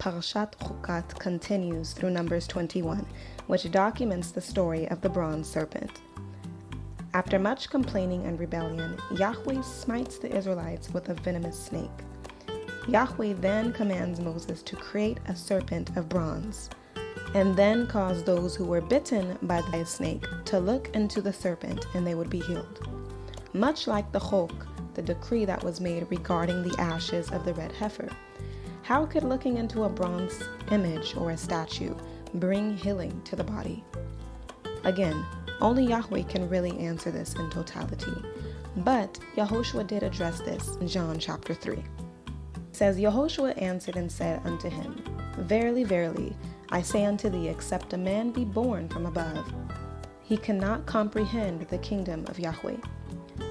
Parashat Chukat continues through Numbers 21, which documents the story of the Brazen Serpent. After much complaining and rebellion, Yahweh smites the Israelites with a venomous snake. Yahweh then commands Moses to create a serpent of bronze, and then cause those who were bitten by the snake to look into the serpent, and they would be healed. Much like the Chok, the decree that was made regarding the ashes of the red heifer. How could looking into a bronze image or a statue bring healing to the body? Again, only Yahweh can really answer this in totality. But Yehoshua did address this in John chapter 3. It says, Yehoshua answered and said unto him, Verily, verily, I say unto thee, except a man be born from above, he cannot comprehend the kingdom of Yahweh.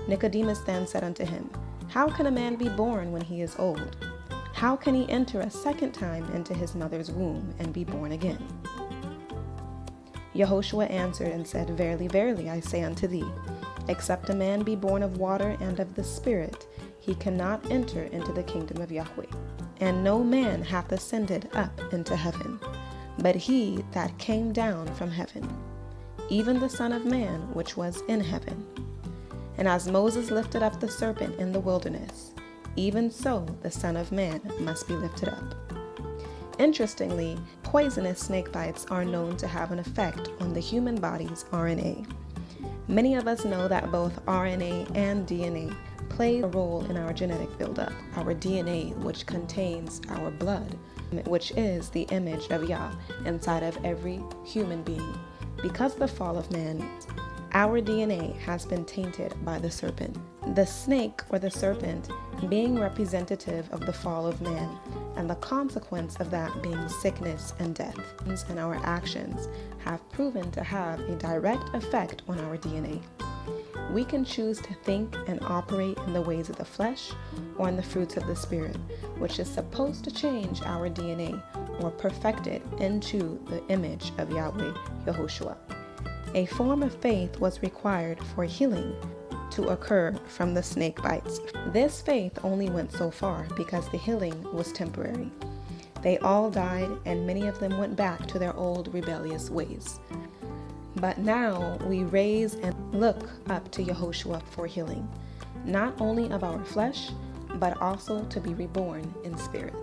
Nicodemus then said unto him, How can a man be born when he is old? How can he enter a second time into his mother's womb and be born again? Yehoshua answered and said, Verily, verily, I say unto thee, except a man be born of water and of the Spirit, he cannot enter into the kingdom of Yahweh. And no man hath ascended up into heaven, but he that came down from heaven, even the Son of Man which was in heaven. And as Moses lifted up the serpent in the wilderness, even so the Son of Man must be lifted up. Interestingly, poisonous snake bites are known to have an effect on the human body's RNA. Many of us know that both RNA and DNA play a role in our genetic buildup. Our DNA, which contains our blood, which is the image of Yah inside of every human being. Because of the fall of man, our DNA has been tainted by the serpent. The snake or the serpent being representative of the fall of man, and the consequence of that being sickness and death. And our actions have proven to have a direct effect on our DNA. We can choose to think and operate in the ways of the flesh or in the fruits of the Spirit, which is supposed to change our DNA or perfect it into the image of Yahweh, Yehoshua. A form of faith was required for healing to occur from the snake bites. This faith only went so far because the healing was temporary. They all died, and many of them went back to their old rebellious ways. But now we raise and look up to Yehoshua for healing, not only of our flesh, but also to be reborn in spirit.